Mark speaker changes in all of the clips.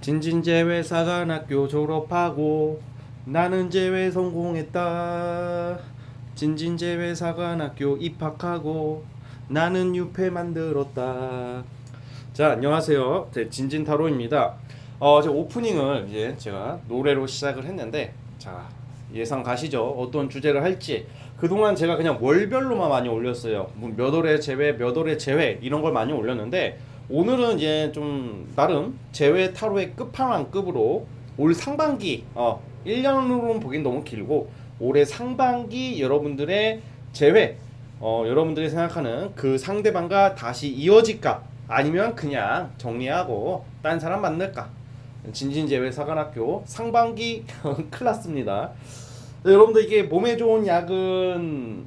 Speaker 1: 진진제외 사관학교 졸업하고 나는 제외 성공했다. 진진제외 사관학교 입학하고 나는 유패 만들었다. 자, 안녕하세요. 진진타로입니다. 제 오프닝을 이제 제가 노래로 시작을 했는데, 자, 예상 가시죠? 어떤 주제를 할지. 그동안 제가 그냥 월별로만 많이 올렸어요. 몇 월에 제외, 몇 월에 제외 이런 걸 많이 올렸는데, 오늘은 이제 좀 나름 제외 타로의 끝판왕급으로 올 상반기 1년으로는 보긴 너무 길고 올해 상반기 여러분들의 제외, 여러분들이 생각하는 그 상대방과 다시 이어질까 아니면 그냥 정리하고 딴 사람 만날까. 진진제외 사관학교 상반기 클났습니다. 여러분들 이게 몸에 좋은 약은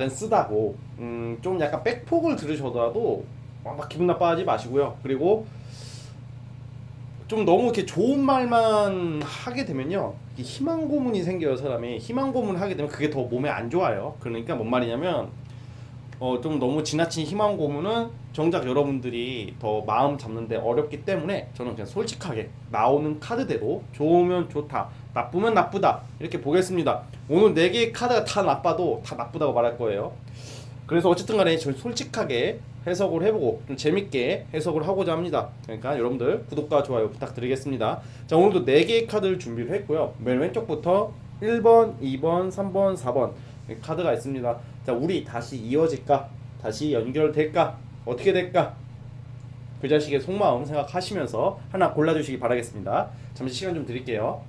Speaker 1: 쓰다고 좀 약간 백폭을 들으셔더라도 막 기분 나빠하지 마시고요. 그리고 좀 너무 이렇게 좋은 말만 하게 되면요, 희망 고문이 생겨요. 사람이 희망 고문을 하게 되면 그게 더 몸에 안 좋아요. 그러니까 뭔 말이냐면 좀 너무 지나친 희망 고문은 정작 여러분들이 더 마음 잡는데 어렵기 때문에 저는 그냥 솔직하게 나오는 카드대로 좋으면 좋다, 나쁘면 나쁘다 이렇게 보겠습니다. 오늘 4개의 카드가 다 나빠도 다 나쁘다고 말할 거예요. 그래서 어쨌든 간에 저는 솔직하게 해석을 해보고 좀 재밌게 해석을 하고자 합니다. 그러니까 여러분들 구독과 좋아요 부탁드리겠습니다. 자, 오늘도 4개의 카드를 준비를 했고요. 맨 왼쪽부터 1번, 2번, 3번, 4번 카드가 있습니다. 자, 우리 다시 이어질까? 다시 연결될까? 어떻게 될까? 그 자식의 속마음 생각하시면서 하나 골라주시기 바라겠습니다. 잠시 시간 좀 드릴게요.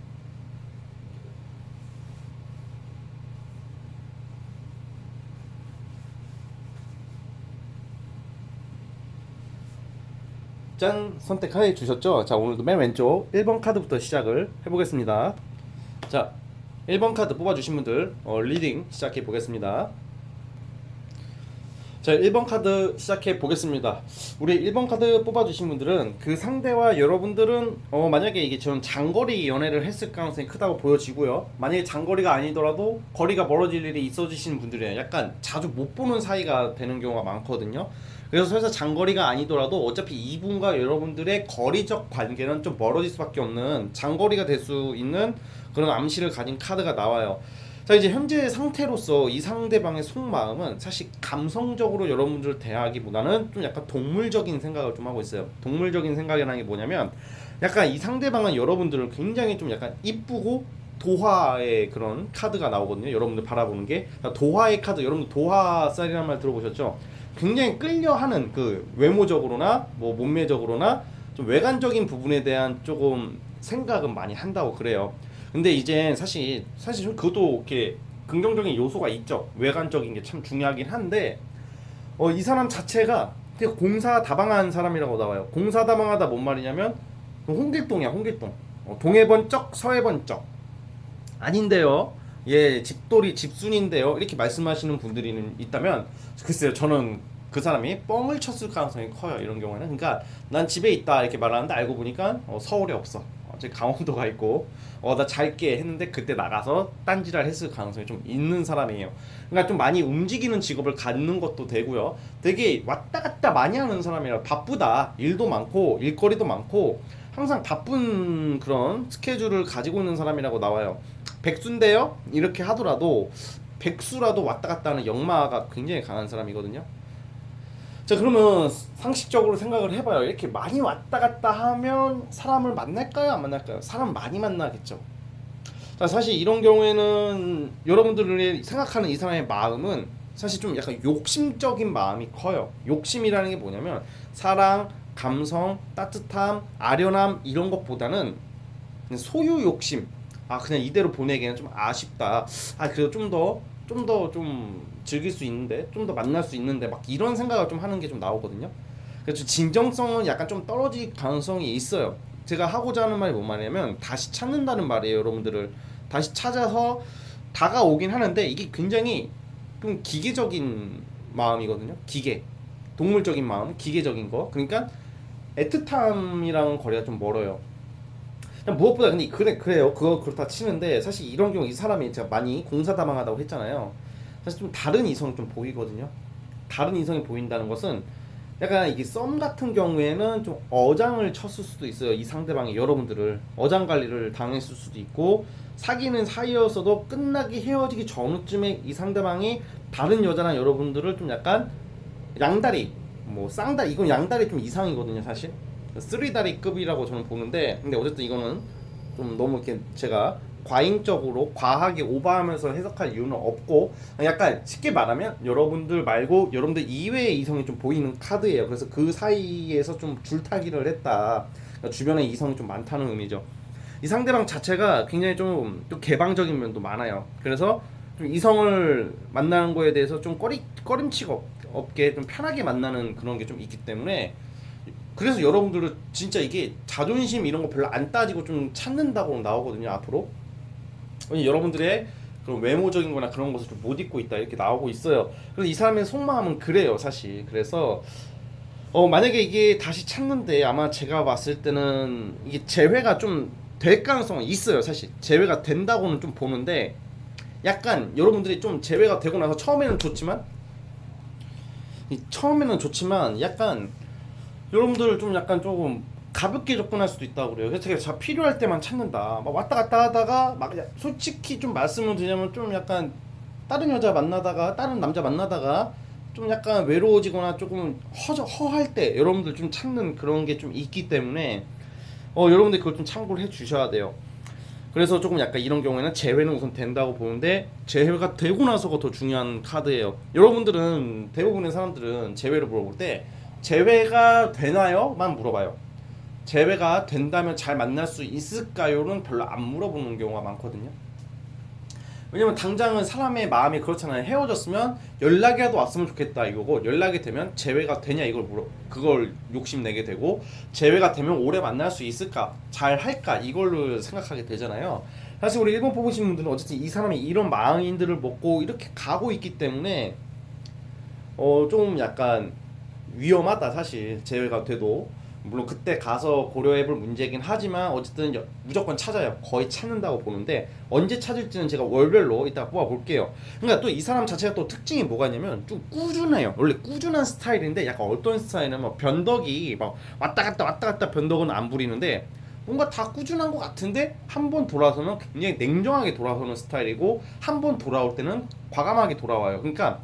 Speaker 1: 짠! 선택해 주셨죠? 자, 오늘도 맨 왼쪽 1번 카드부터 시작을 해보겠습니다. 자, 1번 카드 뽑아주신 분들 리딩 시작해 보겠습니다. 자, 1번 카드 시작해 보겠습니다. 우리 1번 카드 뽑아주신 분들은 그 상대와 여러분들은 만약에 이게 전 장거리 연애를 했을 가능성이 크다고 보여지고요. 만약에 장거리가 아니더라도 거리가 멀어질 일이 있어지시는 분들이에요. 약간 자주 못 보는 사이가 되는 경우가 많거든요. 그래서 설사 장거리가 아니더라도 어차피 이분과 여러분들의 거리적 관계는 좀 멀어질 수밖에 없는 장거리가 될 수 있는 그런 암시를 가진 카드가 나와요. 자, 이제 현재 상태로서 이 상대방의 속마음은 사실 감성적으로 여러분들을 대하기보다는 좀 약간 동물적인 생각을 좀 하고 있어요. 동물적인 생각이라는 게 뭐냐면 약간 이 상대방은 여러분들을 굉장히 좀 약간 이쁘고 도화의 그런 카드가 나오거든요. 여러분들 바라보는 게 도화의 카드, 여러분들 도화살이라는 말 들어보셨죠? 굉장히 끌려하는 그 외모적으로나 뭐 몸매적으로나 좀 외관적인 부분에 대한 조금 생각은 많이 한다고 그래요. 근데 이제 사실 좀 그것도 이렇게 긍정적인 요소가 있죠. 외관적인 게 참 중요하긴 한데 이 사람 자체가 되게 공사다방한 사람이라고 나와요. 공사다방하다 뭔 말이냐면 홍길동이야, 홍길동. 동해 번쩍 서해 번쩍 아닌데요. 예, 집돌이 집순인데요. 이렇게 말씀하시는 분들이 있다면 글쎄요, 저는 그 사람이 뻥을 쳤을 가능성이 커요. 이런 경우에는. 그러니까 난 집에 있다 이렇게 말하는데 알고 보니까 서울에 없어. 제 강원도가 있고 나 잘게 했는데 그때 나가서 딴지랄 했을 가능성이 좀 있는 사람이에요. 그러니까 좀 많이 움직이는 직업을 갖는 것도 되고요. 되게 왔다 갔다 많이 하는 사람이라 바쁘다. 일도 많고 일거리도 많고 항상 바쁜 그런 스케줄을 가지고 있는 사람이라고 나와요. 백수인데요? 이렇게 하더라도 백수라도 왔다 갔다 하는 역마가 굉장히 강한 사람이거든요. 자, 그러면 상식적으로 생각을 해봐요. 이렇게 많이 왔다 갔다 하면 사람을 만날까요? 안 만날까요? 사람 많이 만나겠죠. 자, 사실 이런 경우에는 여러분들이 생각하는 이 사람의 마음은 사실 좀 약간 욕심적인 마음이 커요. 욕심이라는 게 뭐냐면 사랑, 감성, 따뜻함, 아련함 이런 것보다는 그냥 소유 욕심. 그냥 이대로 보내기에는 좀 아쉽다. 그래도 좀 즐길 수 있는데, 좀 더 만날 수 있는데, 막 이런 생각을 좀 하는 게 좀 나오거든요. 그래서 진정성은 약간 좀 떨어질 가능성이 있어요. 제가 하고자 하는 말이 뭔 말이냐면 다시 찾는다는 말이에요. 여러분들을 다시 찾아서 다가오긴 하는데 이게 굉장히 좀 기계적인 마음이거든요. 기계, 동물적인 마음, 기계적인 거. 그러니까 애틋함이랑 거리가 좀 멀어요. 무엇보다 근데 그래요. 그거 그렇다 치는데 사실 이런 경우 이 사람이 제가 많이 공사다망하다고 했잖아요. 사실 좀 다른 이성이 좀 보이거든요. 다른 이성이 보인다는 것은 약간 이게 썸 같은 경우에는 좀 어장을 쳤을 수도 있어요. 이 상대방이 여러분들을 어장 관리를 당했을 수도 있고, 사귀는 사이였어도 끝나기 헤어지기 전쯤에 이 상대방이 다른 여자랑 여러분들을 좀 약간 양다리, 뭐 쌍다리, 이건 양다리 좀 이상이거든요 사실. 쓰리다리급이라고 저는 보는데, 근데 어쨌든 이거는 좀 너무 이렇게 제가 과잉적으로 과하게 오버하면서 해석할 이유는 없고, 약간 쉽게 말하면 여러분들 말고 여러분들 이외의 이성이 좀 보이는 카드예요. 그래서 그 사이에서 좀 줄타기를 했다, 그러니까 주변에 이성이 좀 많다는 의미죠. 이 상대방 자체가 굉장히 좀 개방적인 면도 많아요. 그래서 좀 이성을 만나는 거에 대해서 좀 꺼림칙 없게 좀 편하게 만나는 그런 게 좀 있기 때문에, 그래서 여러분들은 진짜 이게 자존심 이런 거 별로 안 따지고 좀 찾는다고 나오거든요 앞으로. 여러분들의 그런 외모적인 거나 그런 것을 좀 못 잊고 있다 이렇게 나오고 있어요. 그래서 이 사람의 속마음은 그래요 사실. 그래서 만약에 이게 다시 찾는데, 아마 제가 봤을 때는 이게 재회가 좀 될 가능성은 있어요 사실. 재회가 된다고는 좀 보는데, 약간 여러분들이 좀 재회가 되고 나서 처음에는 좋지만 약간 여러분들 좀 약간 조금 가볍게 접근할 수도 있다고 그래요. 그래서 제가 필요할 때만 찾는다, 막 왔다 갔다 하다가 막 솔직히 좀 말씀을 드리자면 좀 약간 다른 여자 만나다가 다른 남자 만나다가 좀 약간 외로워지거나 조금 허할 때 여러분들 좀 찾는 그런 게 좀 있기 때문에 여러분들 그걸 좀 참고를 해 주셔야 돼요. 그래서 조금 약간 이런 경우에는 재회는 우선 된다고 보는데, 재회가 되고 나서가 더 중요한 카드예요. 여러분들은 대부분의 사람들은 재회를 물어볼 때 재회가 되나요? 만 물어봐요. 재회가 된다면 잘 만날 수 있을까요?는 별로 안 물어보는 경우가 많거든요. 왜냐면 당장은 사람의 마음이 그렇잖아요. 헤어졌으면 연락이라도 왔으면 좋겠다 이거고, 연락이 되면 재회가 되냐 이걸 그걸 욕심내게 되고, 재회가 되면 오래 만날 수 있을까, 잘 할까 이걸로 생각하게 되잖아요. 사실 우리 1번 뽑으신 분들은 어쨌든 이 사람이 이런 마인드를 먹고 이렇게 가고 있기 때문에 좀 약간 위험하다 사실. 재회가 돼도 물론 그때 가서 고려해볼 문제긴 하지만 어쨌든 무조건 찾아요. 거의 찾는다고 보는데, 언제 찾을지는 제가 월별로 이따 뽑아볼게요. 그러니까 또 이 사람 자체가 또 특징이 뭐가 있냐면 좀 꾸준해요. 원래 꾸준한 스타일인데, 약간 어떤 스타일은 막 변덕이 막 왔다 갔다 변덕은 안 부리는데, 뭔가 다 꾸준한 것 같은데 한 번 돌아서는 굉장히 냉정하게 돌아서는 스타일이고, 한 번 돌아올 때는 과감하게 돌아와요. 그러니까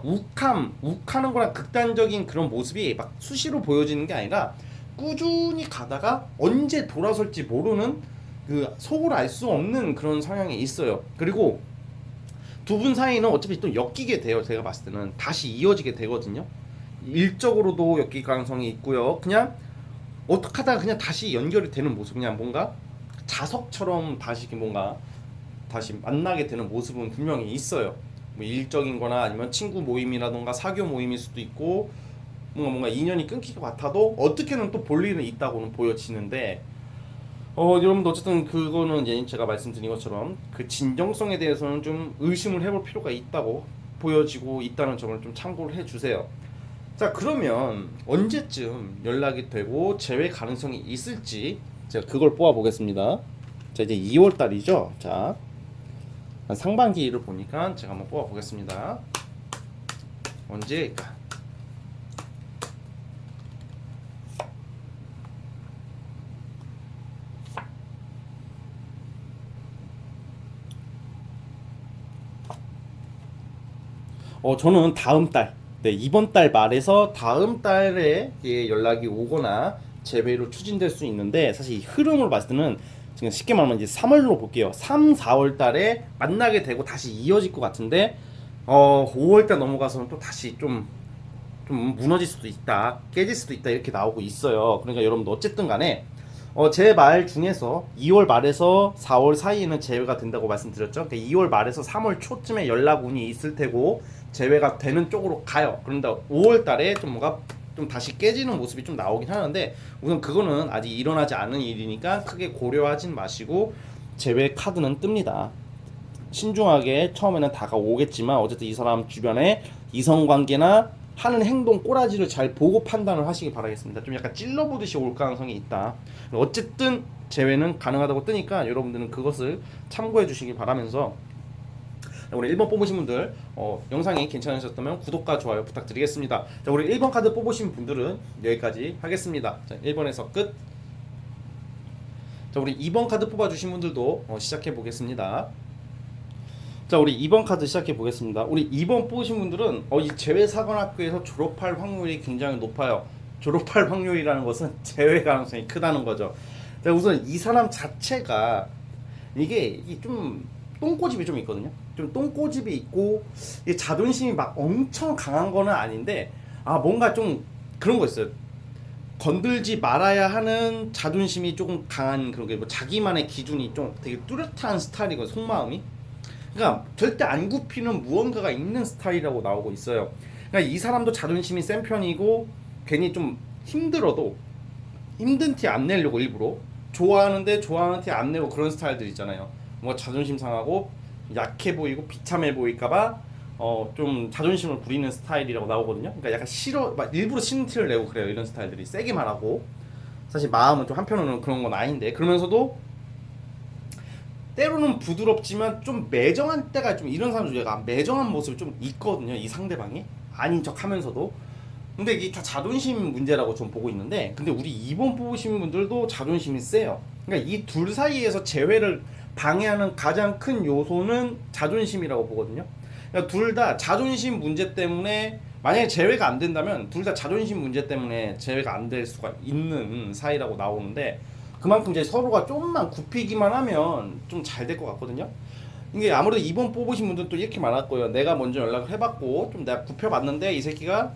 Speaker 1: 욱하는 거랑 극단적인 그런 모습이 막 수시로 보여지는 게 아니라, 꾸준히 가다가 언제 돌아설지 모르는, 그 속을 알 수 없는 그런 성향이 있어요. 그리고 두 분 사이는 어차피 또 엮이게 돼요. 제가 봤을 때는 다시 이어지게 되거든요. 일적으로도 엮일 가능성이 있고요. 그냥 어떻게 하다가 그냥 다시 연결이 되는 모습, 그냥 뭔가 자석처럼 다시 뭔가 다시 만나게 되는 모습은 분명히 있어요. 뭐 일적인 거나 아니면 친구 모임이라던가 사교 모임일 수도 있고, 뭔가 인연이 끊길 것 같아도 어떻게는 또 볼 일은 있다고는 보여지는데, 여러분들 어쨌든 그거는 이제 제가 말씀드린 것처럼 그 진정성에 대해서는 좀 의심을 해볼 필요가 있다고 보여지고 있다는 점을 좀 참고를 해주세요. 자, 그러면 언제쯤 연락이 되고 재회 가능성이 있을지 제가 그걸 뽑아 보겠습니다. 자, 이제 2월 달이죠. 자, 상반기를 보니까 제가 한번 뽑아 보겠습니다. 언제일까? 저는 다음 달, 네, 이번 달 말에서 다음 달에 연락이 오거나 재회로 추진될 수 있는데, 사실 이 흐름으로 봤을 때는 지금 쉽게 말하면 이제 3월로 볼게요. 3, 4월 달에 만나게 되고 다시 이어질 것 같은데, 5월 달 넘어가서는 또 다시 좀 무너질 수도 있다, 깨질 수도 있다 이렇게 나오고 있어요. 그러니까 여러분도 어쨌든 간에 제 말 중에서 2월 말에서 4월 사이에는 재회가 된다고 말씀드렸죠. 그러니까 2월 말에서 3월 초쯤에 연락운이 있을 테고 재회가 되는 쪽으로 가요. 그런데 5월 달에 좀 뭔가 좀 다시 깨지는 모습이 좀 나오긴 하는데, 우선 그거는 아직 일어나지 않은 일이니까 크게 고려하진 마시고 재회 카드는 뜹니다. 신중하게 처음에는 다가오겠지만 어쨌든 이 사람 주변에 이성관계나 하는 행동 꼬라지를 잘 보고 판단을 하시기 바라겠습니다. 좀 약간 찔러보듯이 올 가능성이 있다. 어쨌든 재회는 가능하다고 뜨니까 여러분들은 그것을 참고해 주시기 바라면서, 우리 1번 뽑으신 분들 영상이 괜찮으셨다면 구독과 좋아요 부탁드리겠습니다. 자, 우리 1번 카드 뽑으신 분들은 여기까지 하겠습니다. 자, 1번에서 끝. 자, 우리 2번 카드 뽑아주신 분들도 시작해 보겠습니다. 자, 우리 2번 카드 시작해 보겠습니다. 우리 2번 뽑으신 분들은 이 제외사관학교에서 졸업할 확률이 굉장히 높아요. 졸업할 확률이라는 것은 제외 가능성이 크다는 거죠. 자, 우선 이 사람 자체가 이게 좀 똥꼬집이 좀 있거든요. 좀 똥꼬집이 있고 이게 자존심이 막 엄청 강한 거는 아닌데 뭔가 좀 그런 거 있어요. 건들지 말아야 하는 자존심이 조금 강한 그런 게 뭐 자기만의 기준이 좀 되게 뚜렷한 스타일이고 속마음이 그러니까 절대 안 굽히는 무언가가 있는 스타일이라고 나오고 있어요. 그러니까 이 사람도 자존심이 센 편이고 괜히 좀 힘들어도 힘든 티 안 내려고 일부러 좋아하는데 좋아하는 티 안 내고 그런 스타일들 있잖아요. 뭔가 자존심 상하고 약해 보이고 비참해 보일까봐 좀 자존심을 부리는 스타일이라고 나오거든요. 그러니까 약간 싫어 막 일부러 싫은 티를 내고 그래요. 이런 스타일들이 세게 말하고 사실 마음은 좀 한편으로는 그런 건 아닌데 그러면서도 때로는 부드럽지만 좀 매정한 때가 좀 이런 사람 중에 약간 매정한 모습이 좀 있거든요. 이 상대방이 아닌 척하면서도 근데 이게 다 자존심 문제라고 좀 보고 있는데 근데 우리 2번 뽑으신 분들도 자존심이 세요. 그러니까 이 둘 사이에서 재회를 방해하는 가장 큰 요소는 자존심이라고 보거든요. 그러니까 둘 다 자존심 문제 때문에 만약에 재회가 안 된다면 둘 다 자존심 문제 때문에 재회가 안 될 수가 있는 사이라고 나오는데 그만큼 이제 서로가 좀만 굽히기만 하면 좀 잘 될 것 같거든요. 이게 아무래도 2번 뽑으신 분들도 이렇게 말할 거예요. 내가 먼저 연락을 해봤고 좀 내가 굽혀봤는데 이 새끼가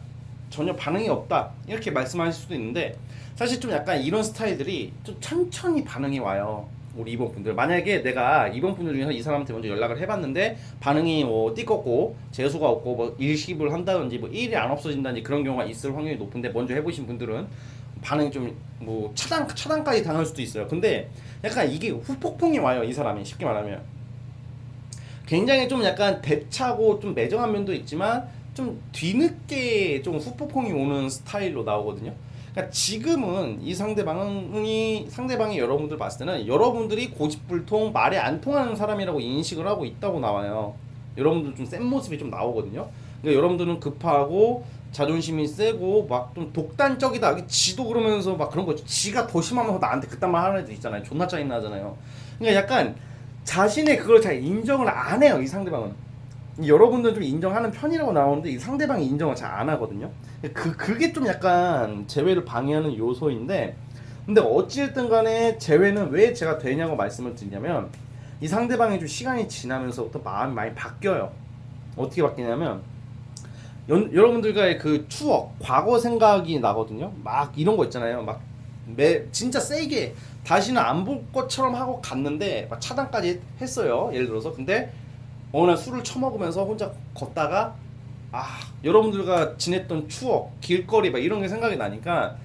Speaker 1: 전혀 반응이 없다 이렇게 말씀하실 수도 있는데 사실 좀 약간 이런 스타일들이 좀 천천히 반응이 와요. 우리 2번 분들 만약에 내가 2번 분들 중에서 이 사람한테 먼저 연락을 해봤는데 반응이 띠껍고 재수가 없고 뭐 일식을 한다든지 뭐 일이 안 없어진다든지 그런 경우가 있을 확률이 높은데 먼저 해보신 분들은 반응이 좀 뭐 차단까지 당할 수도 있어요. 근데 약간 이게 후폭풍이 와요. 이 사람이 쉽게 말하면 굉장히 좀 약간 대차고 좀 매정한 면도 있지만 좀 뒤늦게 좀 후폭풍이 오는 스타일로 나오거든요. 그러니까 지금은 이 상대방이 여러분들 봤을 때는 여러분들이 고집불통 말이 안 통하는 사람이라고 인식을 하고 있다고 나와요. 여러분들 좀 센 모습이 좀 나오거든요. 그러니까 여러분들은 급하고 자존심이 세고 막 좀 독단적이다. 지도 그러면서 막 그런 거 지가 더 심하면서 나한테 그딴 말 하는 애들 있잖아요. 존나 짜증 나잖아요. 그러니까 약간 자신의 그걸 잘 인정을 안 해요. 이 상대방은. 여러분들은 좀 인정하는 편이라고 나오는데 이 상대방이 인정을 잘 안 하거든요. 그게 좀 약간 재회를 방해하는 요소인데 근데 어찌됐든 간에 재회는 왜 제가 되냐고 말씀을 드리냐면 이 상대방이 좀 시간이 지나면서부터 마음이 많이 바뀌어요. 어떻게 바뀌냐면 여러분들과의 그 추억, 과거 생각이 나거든요. 막 이런 거 있잖아요. 막 진짜 세게 다시는 안 볼 것처럼 하고 갔는데 막 차단까지 했어요. 예를 들어서 근데 어느 날 술을 처먹으면서 혼자 걷다가 여러분들과 지냈던 추억, 길거리 막 이런 게 생각이 나니까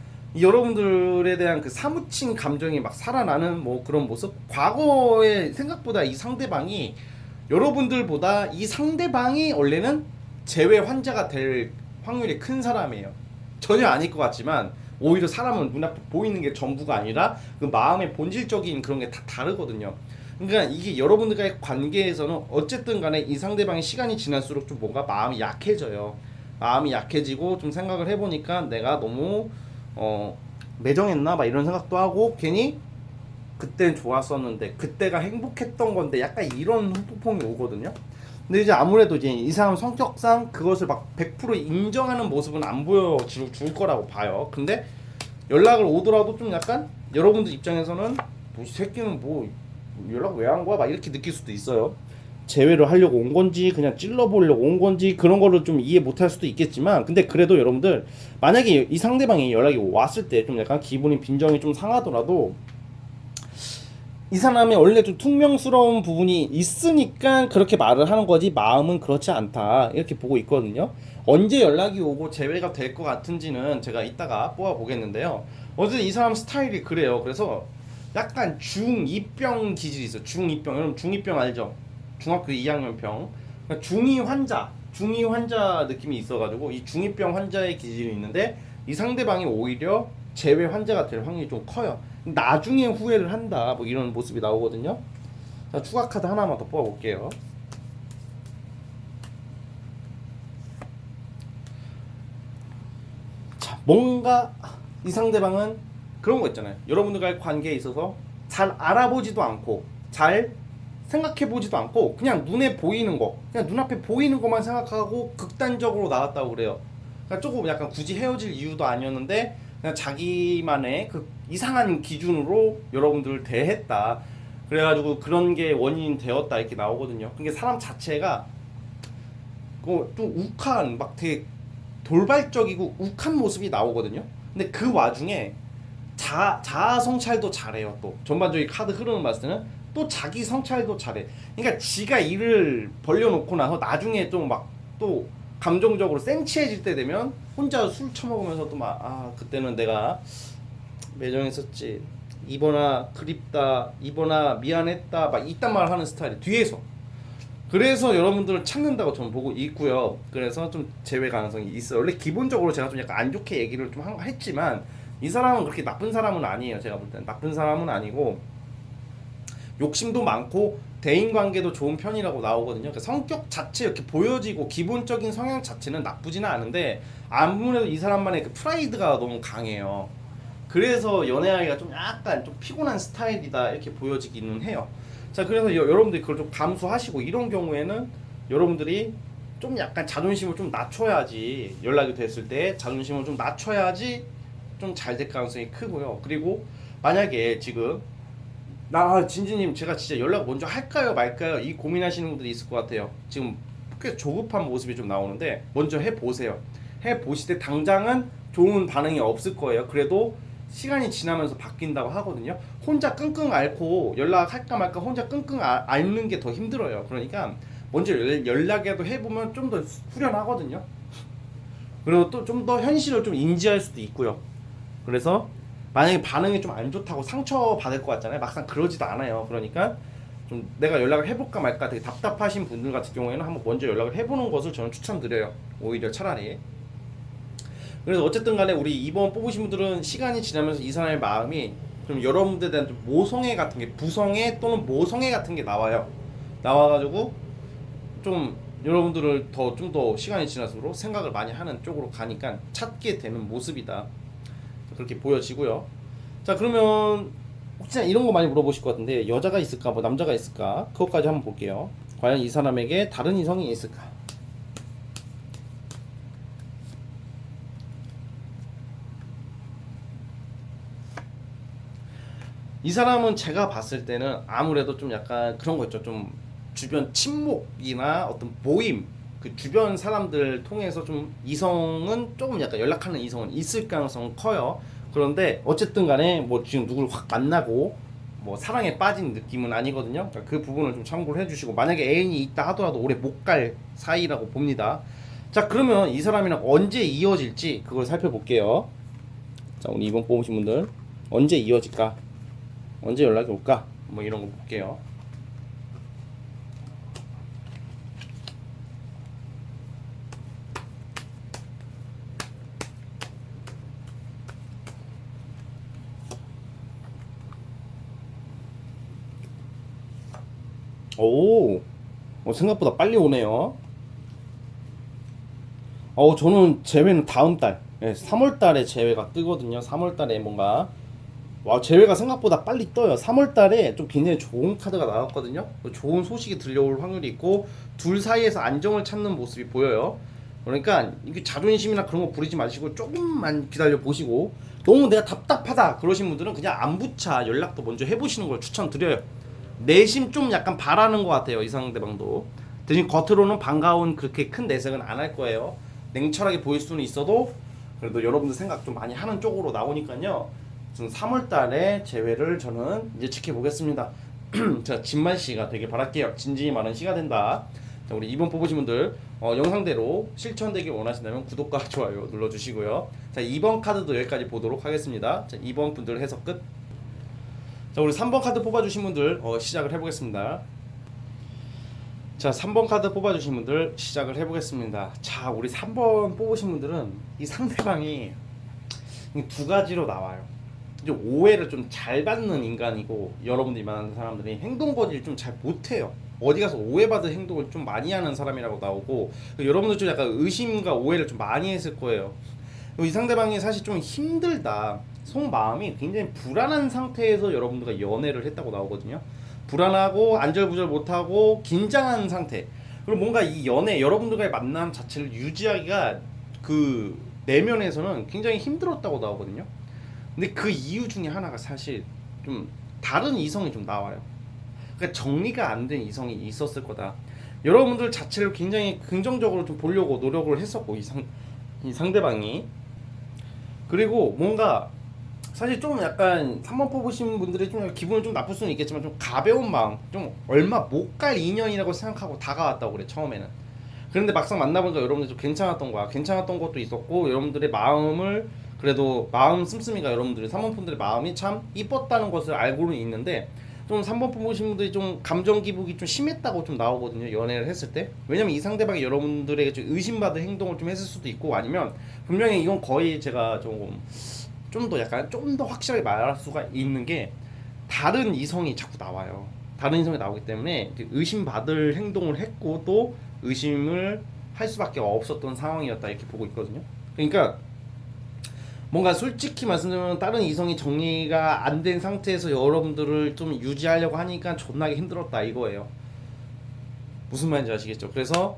Speaker 1: 여러분들에 대한 그 사무친 감정이 막 살아나는 뭐 그런 모습. 과거에 생각보다 이 상대방이 여러분들보다 이 상대방이 원래는 재회 환자가 될 확률이 큰 사람이에요. 전혀 아닐 것 같지만 오히려 사람은 눈앞에 보이는 게 전부가 아니라 그 마음의 본질적인 그런 게 다 다르거든요. 그러니까 이게 여러분들과의 관계에서는 어쨌든 간에 이 상대방이 시간이 지날수록 좀 뭔가 마음이 약해져요. 마음이 약해지고 좀 생각을 해보니까 내가 너무 매정했나 막 이런 생각도 하고 괜히 그땐 좋았었는데 그때가 행복했던 건데 약간 이런 후폭풍이 오거든요. 근데 이제 아무래도 이제 이 사람 성격상 그것을 막 100% 인정하는 모습은 안 보여줄 거라고 봐요. 근데 연락을 오더라도 좀 약간 여러분들 입장에서는 뭐 이 새끼는 뭐 연락 왜 한 거야? 막 이렇게 느낄 수도 있어요. 재회를 하려고 온 건지 그냥 찔러보려고 온 건지 그런 거를 좀 이해 못할 수도 있겠지만 근데 그래도 여러분들 만약에 이 상대방이 연락이 왔을 때 좀 약간 기분이 빈정이 좀 상하더라도 이 사람이 원래 좀 퉁명스러운 부분이 있으니까 그렇게 말을 하는 거지 마음은 그렇지 않다 이렇게 보고 있거든요. 언제 연락이 오고 재회가 될 것 같은지는 제가 이따가 뽑아 보겠는데요. 어쨌든 이 사람 스타일이 그래요. 그래서 약간 중2병 기질이 있어요. 중2병. 여러분 중2병 알죠? 중학교 2학년병. 그러니까 중2 환자 느낌이 있어가지고 이 중2병 환자의 기질이 있는데 이 상대방이 오히려 재회 환자가 될 확률이 좀 커요. 나중에 후회를 한다 뭐 이런 모습이 나오거든요. 자, 추가 카드 하나만 더 뽑아볼게요. 뭔가 이 상대방은 그런 거 있잖아요. 여러분들과의 관계에 있어서 잘 알아보지도 않고 잘 생각해보지도 않고 그냥 눈에 보이는 거, 그냥 눈앞에 보이는 것만 생각하고 극단적으로 나왔다고 그래요. 그러니까 조금 약간 굳이 헤어질 이유도 아니었는데 그냥 자기만의 그 이상한 기준으로 여러분들을 대했다. 그래가지고 그런 게 원인이 되었다 이렇게 나오거든요. 그러니까 사람 자체가 좀 욱한 막 되게 돌발적이고 욱한 모습이 나오거든요. 근데 그 와중에 자아 성찰도 잘해요. 또 전반적인 카드 흐름을 봤을 때는 또 자기 성찰도 잘해. 그러니까 지가 일을 벌려놓고 나서 나중에 좀 막 또 감정적으로 센치해질 때 되면 혼자 술 처먹으면서 또 막 그때는 내가 매정했었지, 이번아 그립다, 이번아 미안했다 막 이딴 말 하는 스타일이 뒤에서. 그래서 여러분들을 찾는다고 저는 보고 있고요. 그래서 좀 제외 가능성이 있어요. 원래 기본적으로 제가 좀 약간 안 좋게 얘기를 좀 했지만 이 사람은 그렇게 나쁜 사람은 아니에요. 제가 볼 때는 나쁜 사람은 아니고 욕심도 많고 대인관계도 좋은 편이라고 나오거든요. 그러니까 성격 자체 이렇게 보여지고 기본적인 성향 자체는 나쁘지는 않은데 아무래도 이 사람만의 그 프라이드가 너무 강해요. 그래서 연애하기가 좀 약간 좀 피곤한 스타일이다 이렇게 보여지기는 해요. 자, 그래서 여러분들이 그걸 좀 감수하시고 이런 경우에는 여러분들이 좀 약간 자존심을 좀 낮춰야지, 연락이 됐을 때 자존심을 좀 낮춰야지 좀 잘 될 가능성이 크고요. 그리고 만약에 지금 진지님 제가 진짜 연락 먼저 할까요 말까요 이 고민하시는 분들이 있을 것 같아요. 지금 꽤 조급한 모습이 좀 나오는데 먼저 해보세요. 해보실 때 당장은 좋은 반응이 없을 거예요. 그래도 시간이 지나면서 바뀐다고 하거든요. 혼자 끙끙 앓고 연락할까 말까 혼자 끙끙 앓는 게 더 힘들어요. 그러니까 먼저 연락이라도 해보면 좀 더 후련하거든요. 그리고 또 좀 더 현실을 좀 인지할 수도 있고요. 그래서 만약에 반응이 좀 안 좋다고 상처 받을 것 같잖아요. 막상 그러지도 않아요. 그러니까 좀 내가 연락을 해볼까 말까 되게 답답하신 분들 같은 경우에는 한번 먼저 연락을 해보는 것을 저는 추천드려요. 오히려 차라리. 그래서 어쨌든 간에 우리 2번 뽑으신 분들은 시간이 지나면서 이 사람의 마음이 좀 여러분들에 대한 좀 모성애 같은 게, 부성애 또는 모성애 같은 게 나와요. 나와가지고 좀 여러분들을 좀 더 시간이 지날수록 생각을 많이 하는 쪽으로 가니까 찾게 되는 모습이다. 그렇게 보여지고요. 자, 그러면 혹시나 이런 거 많이 물어보실 것 같은데 여자가 있을까 뭐 남자가 있을까 그것까지 한번 볼게요. 과연 이 사람에게 다른 이성이 있을까? 이 사람은 제가 봤을 때는 아무래도 좀 약간 그런 거 있죠. 좀 주변 친목이나 어떤 모임, 그 주변 사람들 통해서 좀 이성은 조금 약간 연락하는 이성은 있을 가능성은 커요. 그런데 어쨌든 간에 뭐 지금 누굴 확 만나고 뭐 사랑에 빠진 느낌은 아니거든요. 그러니까 그 부분을 좀 참고를 해주시고, 만약에 애인이 있다 하더라도 오래 못 갈 사이라고 봅니다. 자, 그러면 이 사람이랑 언제 이어질지 그걸 살펴볼게요. 자, 우리 이번 뽑으신 분들 언제 이어질까? 언제 연락이 올까? 뭐 이런 거 볼게요. 오, 생각보다 빨리 오네요. 저는 제외는 다음 달, 3월 달에 제외가 뜨거든요. 3월 달에 뭔가 제외가 생각보다 빨리 떠요. 3월 달에 좀 굉장히 좋은 카드가 나왔거든요. 좋은 소식이 들려올 확률이 있고 둘 사이에서 안정을 찾는 모습이 보여요. 그러니까 이게 자존심이나 그런 거 부리지 마시고 조금만 기다려 보시고, 너무 내가 답답하다 그러신 분들은 그냥 안부차 연락도 먼저 해보시는 걸 추천드려요. 내심 좀 약간 바라는 것 같아요, 이 상대방도. 대신 겉으로는 반가운 그렇게 큰 내색은 안 할 거예요. 냉철하게 보일 수는 있어도 그래도 여러분들 생각 좀 많이 하는 쪽으로 나오니까요. 지금 3월 달에 재회를 저는 이제 지켜보겠습니다. 자, 진만 씨가 되길 바랄게요. 진진이 많은 시가 된다. 자, 우리 2번 뽑으신 분들 영상대로 실천되길 원하신다면 구독과 좋아요 눌러주시고요. 자, 2번 카드도 여기까지 보도록 하겠습니다. 자, 2번 분들 해석 끝. 자, 우리 3번 카드 뽑아주신 분들 시작을 해보겠습니다. 자, 3번 카드 뽑아주신 분들 시작을 해보겠습니다. 자, 우리 3번 뽑으신 분들은 이 상대방이 두 가지로 나와요. 이제 오해를 좀 잘 받는 인간이고, 여러분들이 만나는 사람들이 행동 거지를 좀 잘 못해요. 어디 가서 오해받은 행동을 좀 많이 하는 사람이라고 나오고, 여러분들 좀 약간 의심과 오해를 좀 많이 했을 거예요. 이 상대방이 사실 좀 힘들다, 속마음이 굉장히 불안한 상태에서 여러분들과 연애를 했다고 나오거든요. 불안하고 안절부절 못하고 긴장한 상태, 그리고 뭔가 이 연애 여러분들과의 만남 자체를 유지하기가 그 내면에서는 굉장히 힘들었다고 나오거든요. 근데 그 이유 중에 하나가 사실 좀 다른 이성이 좀 나와요. 그러니까 정리가 안 된 이성이 있었을 거다. 여러분들 자체를 굉장히 긍정적으로 좀 보려고 노력을 했었고 이 상대방이. 그리고 뭔가 사실 좀 약간 3번 뽑으신 분들이 좀 기분이 좀 나쁠 수는 있겠지만 좀 가벼운 마음, 좀 얼마 못 갈 인연이라고 생각하고 다가왔다고 그래 처음에는. 그런데 막상 만나보니까 여러분들 좀 괜찮았던 거야. 괜찮았던 것도 있었고, 여러분들의 마음을 그래도 마음 씀씀이가 여러분들이 3번 분들의 마음이 참 이뻤다는 것을 알고는 있는데, 좀 3번 뽑으신 분들이 좀 감정 기복이 좀 심했다고 좀 나오거든요, 연애를 했을 때. 왜냐면 이 상대방이 여러분들에게 좀 의심받을 행동을 좀 했을 수도 있고, 아니면 분명히 이건 거의 제가 좀 더 약간 좀 더 확실하게 말할 수가 있는 게, 다른 이성이 자꾸 나와요. 다른 이성이 나오기 때문에 의심받을 행동을 했고 또 의심을 할 수밖에 없었던 상황이었다, 이렇게 보고 있거든요. 그러니까 뭔가 솔직히 말씀드리면 다른 이성이 정리가 안 된 상태에서 여러분들을 좀 유지하려고 하니까 존나게 힘들었다 이거예요. 무슨 말인지 아시겠죠? 그래서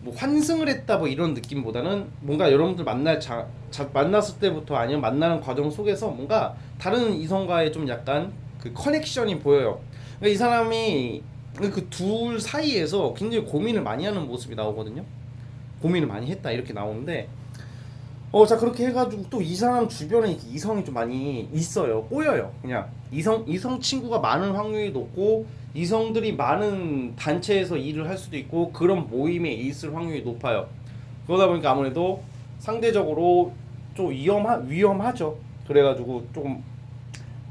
Speaker 1: 뭐 환승을 했다 뭐 이런 느낌보다는 뭔가 여러분들 만났을 때부터 아니면 만나는 과정 속에서 뭔가 다른 이성과의 좀 약간 그 커넥션이 보여요. 그러니까 이 사람이 그 둘 사이에서 굉장히 고민을 많이 하는 모습이 나오거든요. 고민을 많이 했다 이렇게 나오는데, 자 그렇게 해가지고 또 이 사람 주변에 이성이 좀 많이 있어요. 꼬여요. 그냥 이성 친구가 많은 확률이 높고, 이성들이 많은 단체에서 일을 할 수도 있고, 그런 모임에 있을 확률이 높아요. 그러다 보니까 아무래도 상대적으로 좀 위험하죠. 그래가지고 조금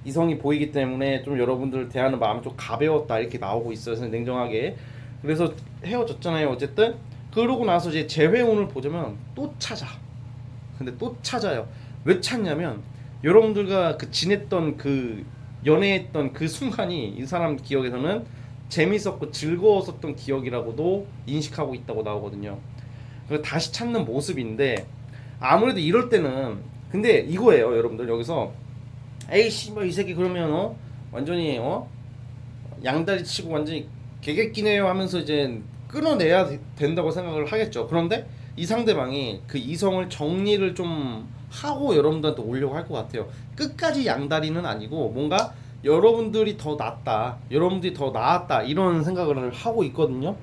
Speaker 1: 이성이 보이기 때문에 좀 여러분들 대하는 마음이 좀 가벼웠다 이렇게 나오고 있어요, 냉정하게. 그래서 헤어졌잖아요 어쨌든. 그러고 나서 이제 재회운을 보자면 또 찾아. 근데 또 찾아요. 왜 찾냐면 여러분들과 그 지냈던 그 연애했던 그 순간이 이 사람 기억에서는 재밌었고 즐거웠었던 기억이라고도 인식하고 있다고 나오거든요. 그 다시 찾는 모습인데, 아무래도 이럴 때는 근데 이거예요 여러분들. 여기서 에이씨 뭐 이 새끼 그러면 완전히 양다리 치고 완전히 개개끼네요 하면서 이제 끊어내야 된다고 생각을 하겠죠. 그런데 이 상대방이 그 이성을 정리를 좀 하고 여러분들한테 오려고 할 것 같아요. 끝까지 양다리는 아니고 뭔가 여러분들이 더 낫다, 여러분들이 더 나았다 이런 생각을 하고 있거든요.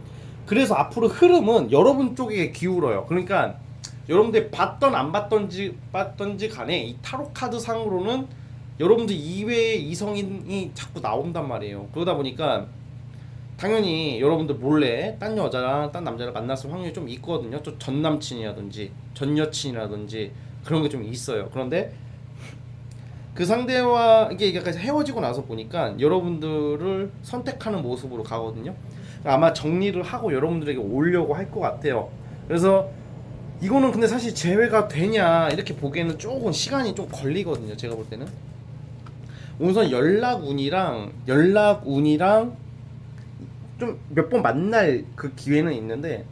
Speaker 1: 그래서 앞으로 흐름은 여러분 쪽에 기울어요. 그러니까 여러분들이 봤던 안 봤던지 간에 이 타로 카드 상으로는 여러분들 이외의 이성인이 자꾸 나온단 말이에요. 그러다 보니까 당연히 여러분들 몰래 딴 여자랑 딴 남자를 만났을 확률이 좀 있거든요. 좀 전 남친이라든지 전 여친이라든지 그런 게 좀 있어요. 그런데 그 상대와 이게 약간 헤어지고 나서 보니까 여러분들을 선택하는 모습으로 가거든요. 아마 정리를 하고 여러분들에게 오려고 할 것 같아요. 그래서 이거는 근데 사실 재회가 되냐 이렇게 보기에는 조금 시간이 좀 걸리거든요. 제가 볼 때는 우선 연락운이랑 좀 몇 번 만날 그 기회는 있는데,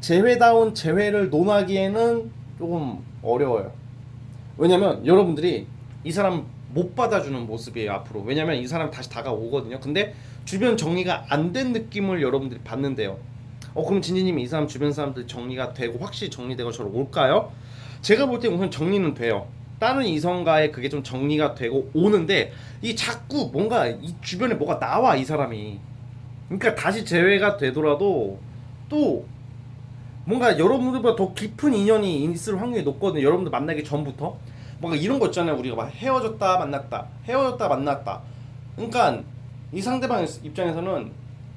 Speaker 1: 재회다운 재회를 논하기에는 조금 어려워요. 왜냐면 여러분들이 이 사람 못 받아주는 모습이에요 앞으로. 왜냐면 이 사람 다시 다가오거든요. 근데 주변 정리가 안 된 느낌을 여러분들이 받는데요. 그럼 진지님이 이 사람 주변 사람들 정리가 되고 확실히 정리되고 저를 올까요? 제가 볼 때 우선 정리는 돼요. 다른 이성과의 그게 좀 정리가 되고 오는데, 이 자꾸 뭔가 이 주변에 뭐가 나와 이 사람이. 그러니까 다시 재회가 되더라도 또 뭔가 여러분들보다 더 깊은 인연이 있을 확률이 높거든요. 여러분들 만나기 전부터 뭔가 이런 거 있잖아요. 우리가 막 헤어졌다 만났다. 그러니까 이 상대방 입장에서는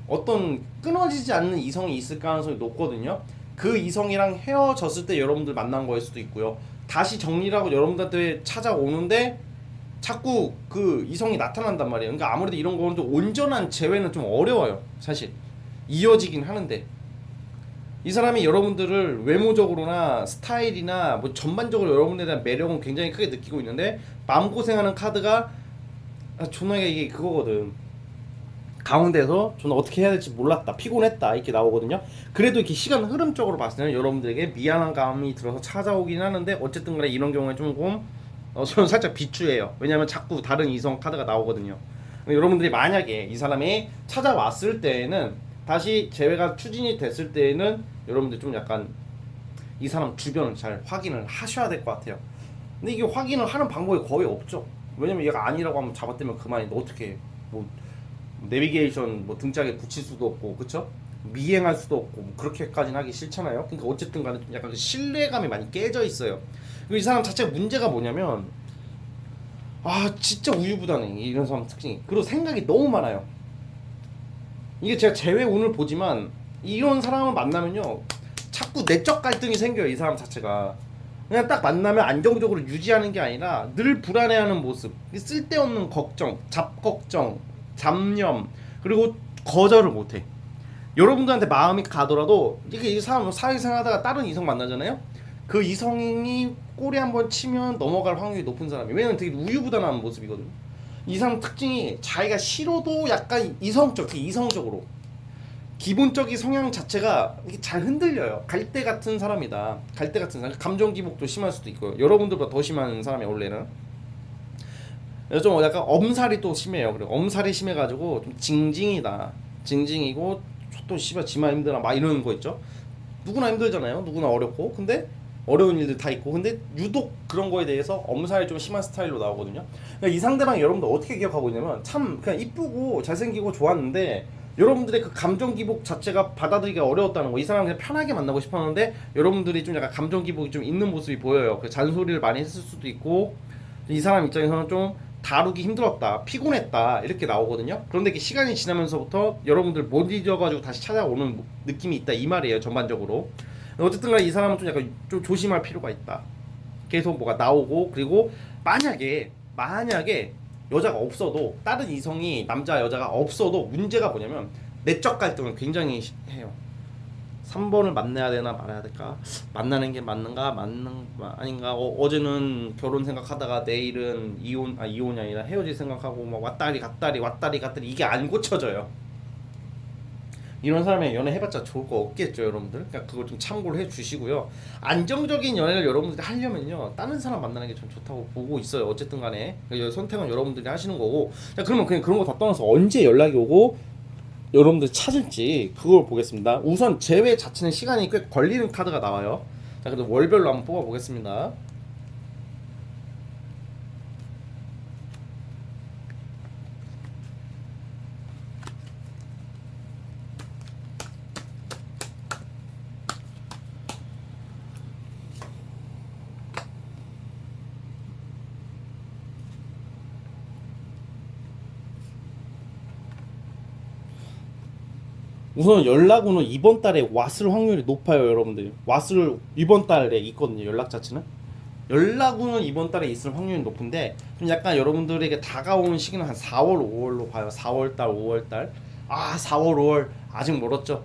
Speaker 1: 어떤 끊어지지 않는 이성이 있을 가능성이 높거든요. 그 이성이랑 헤어졌을 때 여러분들 만난 거일 수도 있고요. 다시 정리를 하고 여러분들한테 찾아오는데 자꾸 그 이성이 나타난단 말이에요. 그러니까 아무래도 이런 거는 좀 온전한 재회는 좀 어려워요. 사실 이어지긴 하는데, 이 사람이 여러분들을 외모적으로나 스타일이나 뭐 전반적으로 여러분에 대한 매력은 굉장히 크게 느끼고 있는데, 마음고생하는 카드가 존나게 이게 그거거든. 가운데서 저는 어떻게 해야 될지 몰랐다, 피곤했다 이렇게 나오거든요. 그래도 이렇게 시간 흐름적으로 봤을 때는 여러분들에게 미안한 감이 들어서 찾아오긴 하는데 어쨌든 간에 이런 경우에 조금 저는 살짝 비추해요. 왜냐면 자꾸 다른 이성 카드가 나오거든요. 여러분들이 만약에 이 사람이 찾아왔을 때에는 다시 재회가 추진이 됐을 때에는 여러분들 좀 약간 이 사람 주변을 잘 확인을 하셔야 될 것 같아요. 근데 이게 확인을 하는 방법이 거의 없죠. 왜냐면 얘가 아니라고 하면 잡아떼면 그만인데 어떻게 해. 뭐 내비게이션 뭐 등짝에 붙일 수도 없고, 그쵸? 미행할 수도 없고, 뭐 그렇게까지는 하기 싫잖아요. 그러니까 어쨌든 간에 좀 약간 그 신뢰감이 많이 깨져 있어요. 그리고 이 사람 자체가 문제가 뭐냐면 진짜 우유부단해 이런 사람 특징이. 그리고 생각이 너무 많아요. 이게 제가 재회 운을 보지만 이런 사람을 만나면요 자꾸 내적 갈등이 생겨요. 이 사람 자체가 그냥 딱 만나면 안정적으로 유지하는 게 아니라 늘 불안해하는 모습, 쓸데없는 걱정, 잡걱정, 잡념, 그리고 거절을 못해. 여러분들한테 마음이 가더라도 이게 이 사람 사회생활하다가 다른 이성 만나잖아요. 그 이성이 꼬리 한번 치면 넘어갈 확률이 높은 사람이. 왜냐면 되게 우유부단한 모습이거든요. 이 사람 특징이 자기가 싫어도 약간 이성적으로 기본적인 성향 자체가 이게 잘 흔들려요. 갈대 같은 사람이다. 갈대 같은 사람. 감정 기복도 심할 수도 있고요. 여러분들보다 더 심한 사람이 원래는. 좀 약간 엄살이 또 심해요. 그리고 엄살이 심해가지고 좀 징징이다. 징징이고 또 씨발 지만 힘드나 막 이러는 거 있죠. 누구나 힘들잖아요. 누구나 어렵고. 근데 어려운 일들 다 있고. 근데 유독 그런 거에 대해서 엄살이 좀 심한 스타일로 나오거든요. 그러니까 이 상대방이 여러분들 어떻게 기억하고 있냐면 참 그냥 이쁘고 잘생기고 좋았는데 여러분들의 그 감정 기복 자체가 받아들이기가 어려웠다는 거. 이 사람 그냥 편하게 만나고 싶었는데 여러분들이 좀 약간 감정 기복이 좀 있는 모습이 보여요. 그 잔소리를 많이 했을 수도 있고 이 사람 입장에서는 좀 다루기 힘들었다, 피곤했다 이렇게 나오거든요. 그런데 이게 시간이 지나면서부터 여러분들 못 잊어가지고 다시 찾아오는 느낌이 있다 이 말이에요. 전반적으로. 어쨌든 간에 이 사람은 좀 약간 좀 조심할 필요가 있다. 계속 뭐가 나오고, 그리고 만약에 여자가 없어도, 다른 이성이 남자 여자가 없어도 문제가 뭐냐면 내적 갈등을 굉장히 해요. 3번을 만나야 되나 말아야 될까? 만나는 게 맞는가 아닌가? 어제는 결혼 생각하다가 내일은 이혼이 아니라 헤어질 생각하고 막 왔다리 갔다리 이게 안 고쳐져요. 이런 사람의 연애 해봤자 좋을 거 없겠죠, 여러분들. 그러니까 그걸 좀 참고를 해주시고요. 안정적인 연애를 여러분들이 하려면요, 다른 사람 만나는 게 좀 좋다고 보고 있어요. 어쨌든 간에 그러니까 선택은 여러분들이 하시는 거고. 자, 그러면 그냥 그런 거 다 떠나서 언제 연락이 오고 여러분들 찾을지 그걸 보겠습니다. 우선 제외 자체는 시간이 꽤 걸리는 카드가 나와요. 자, 그래도 월별로 한번 뽑아 보겠습니다. 우선 연락오는 이번 달에 왔을 확률이 높아요, 여러분들. 왔을 이번 달에 있거든요, 연락 자체는. 연락오는 이번 달에 있을 확률이 높은데 좀 약간 여러분들에게 다가오는 시기는 한 4월, 5월로 봐요. 4월 달, 5월 달. 4월, 5월 아직 멀었죠.